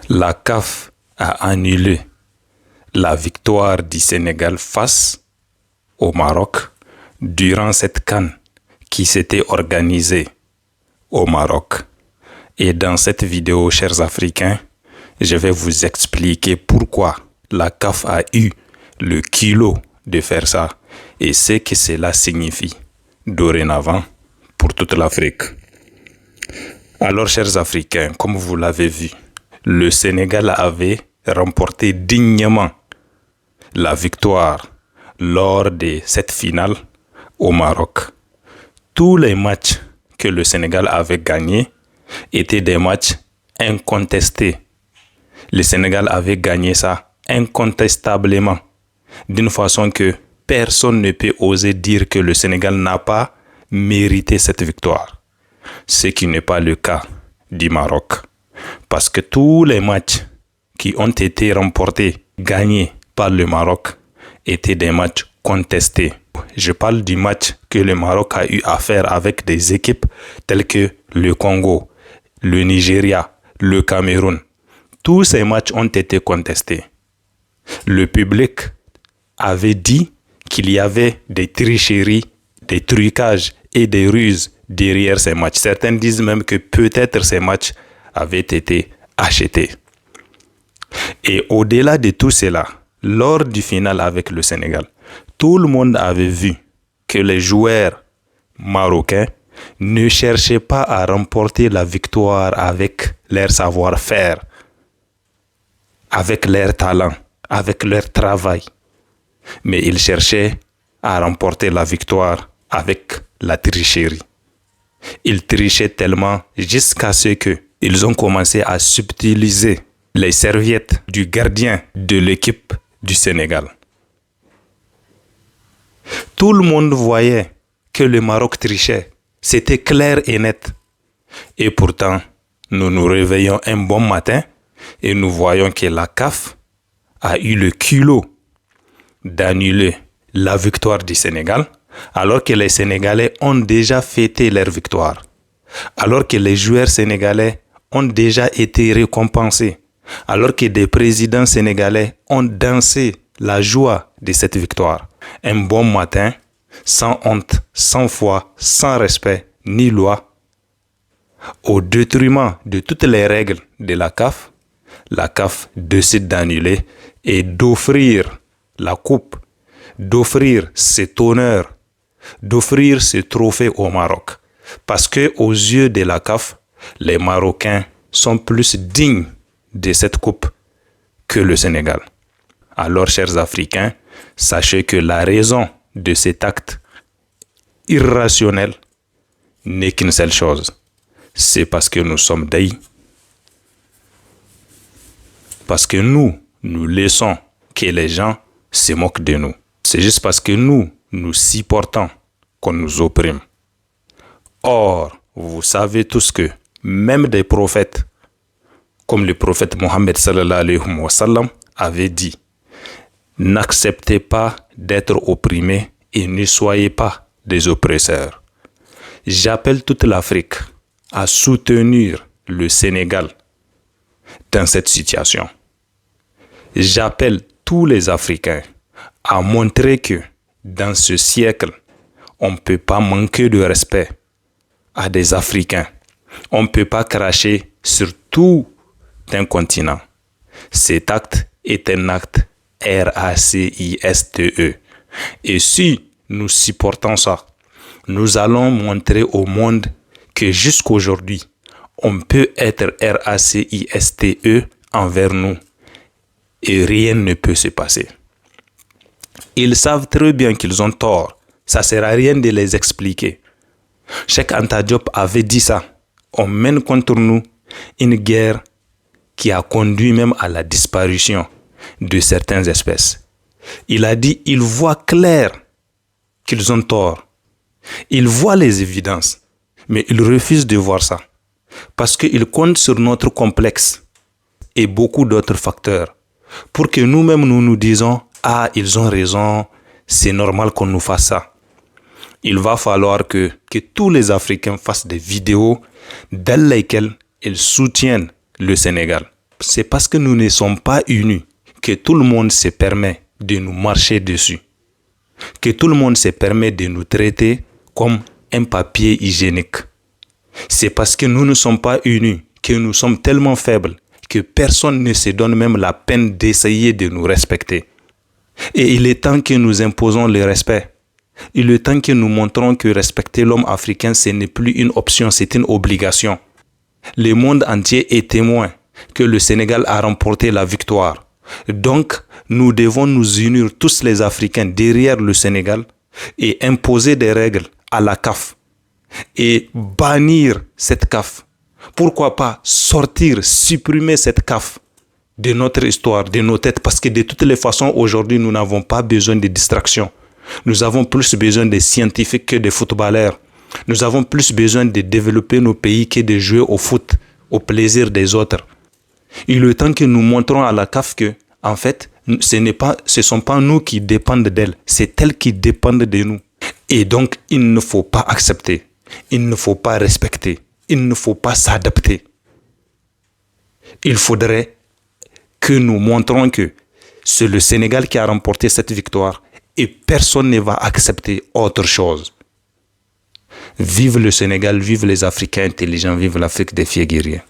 La CAF a annulé la victoire du Sénégal face au Maroc durant cette CAN qui s'était organisée au Maroc. Et dans cette vidéo, chers Africains, je vais vous expliquer pourquoi la CAF a eu le culot de faire ça et ce que cela signifie dorénavant pour toute l'Afrique. Alors, chers Africains, comme vous l'avez vu, le Sénégal avait remporté dignement la victoire lors de cette finale au Maroc. Tous les matchs que le Sénégal avait gagnés étaient des matchs incontestés. Le Sénégal avait gagné ça incontestablement, d'une façon que personne ne peut oser dire que le Sénégal n'a pas mérité cette victoire. Ce qui n'est pas le cas du Maroc. Parce que tous les matchs qui ont été remportés, gagnés par le Maroc, étaient des matchs contestés. Je parle du match que le Maroc a eu à faire avec des équipes telles que le Congo, le Nigeria, le Cameroun. Tous ces matchs ont été contestés. Le public avait dit qu'il y avait des tricheries, des trucages et des ruses derrière ces matchs. Certains disent même que peut-être ces matchs avaient été achetés. Et au-delà de tout cela, lors du final avec le Sénégal, tout le monde avait vu que les joueurs marocains ne cherchaient pas à remporter la victoire avec leur savoir-faire, avec leur talent, avec leur travail. Mais ils cherchaient à remporter la victoire avec la tricherie. Ils trichaient tellement jusqu'à ce qu'ils ont commencé à subtiliser les serviettes du gardien de l'équipe du Sénégal. Tout le monde voyait que le Maroc trichait. C'était clair et net. Et pourtant, nous nous réveillons un bon matin et nous voyons que la CAF a eu le culot d'annuler la victoire du Sénégal, alors que les Sénégalais ont déjà fêté leur victoire, alors que les joueurs sénégalais ont déjà été récompensés, alors que des présidents sénégalais ont dansé la joie de cette victoire. Un bon matin, sans honte, sans foi, sans respect ni loi, au détriment de toutes les règles de la CAF décide d'annuler et d'offrir la coupe, d'offrir cet honneur, d'offrir ce trophée au Maroc. Parce que aux yeux de la CAF, les Marocains sont plus dignes de cette coupe que le Sénégal. Alors, chers Africains, sachez que la raison de cet acte irrationnel n'est qu'une seule chose. C'est parce que nous sommes des. Parce que nous laissons que les gens se moquent de nous. C'est juste parce que nous supportons qu'on nous opprime. Or, vous savez tous que même des prophètes, comme le prophète Mohammed sallallahu alayhi wa sallam avait dit, n'acceptez pas d'être opprimés et ne soyez pas des oppresseurs. J'appelle toute l'Afrique à soutenir le Sénégal dans cette situation. J'appelle tous les Africains à montrer que dans ce siècle, on ne peut pas manquer de respect à des Africains. On ne peut pas cracher sur tout un continent. Cet acte est un acte RACISTE. Et si nous supportons ça, nous allons montrer au monde que jusqu'aujourd'hui, on peut être RACISTE envers nous et rien ne peut se passer. Ils savent très bien qu'ils ont tort. Ça ne sert à rien de les expliquer. Cheikh Anta Diop avait dit ça. On mène contre nous une guerre qui a conduit même à la disparition de certaines espèces. Il a dit, ils voient clair qu'ils ont tort. Ils voient les évidences, mais ils refusent de voir ça. Parce qu'ils comptent sur notre complexe et beaucoup d'autres facteurs pour que nous-mêmes nous disons, ah, ils ont raison, c'est normal qu'on nous fasse ça. Il va falloir que tous les Africains fassent des vidéos dans lesquelles ils soutiennent le Sénégal. c'est parce que nous ne sommes pas unis que tout le monde se permet de nous marcher dessus, que tout le monde se permet de nous traiter comme un papier hygiénique. C'est parce que nous ne sommes pas unis que nous sommes tellement faibles que personne ne se donne même la peine d'essayer de nous respecter. Et il est temps que nous imposons le respect. Il est temps que nous montrons que respecter l'homme africain, ce n'est plus une option, c'est une obligation. Le monde entier est témoin que le Sénégal a remporté la victoire. Donc, nous devons nous unir tous les Africains derrière le Sénégal et imposer des règles à la CAF et bannir cette CAF. Pourquoi pas sortir, supprimer cette CAF de notre histoire, de nos têtes, parce que de toutes les façons, aujourd'hui, nous n'avons pas besoin de distraction. Nous avons plus besoin de scientifiques que de footballeurs. Nous avons plus besoin de développer nos pays que de jouer au foot, au plaisir des autres. Il est temps que nous montrons à la CAF que, en fait, ce ne sont pas nous qui dépendent d'elle, c'est elles qui dépendent de nous. Et donc, il ne faut pas accepter, il ne faut pas respecter, il ne faut pas s'adapter. Il faudrait que nous montrons que c'est le Sénégal qui a remporté cette victoire et personne ne va accepter autre chose. Vive le Sénégal, vive les Africains intelligents, vive l'Afrique des fiers guerriers.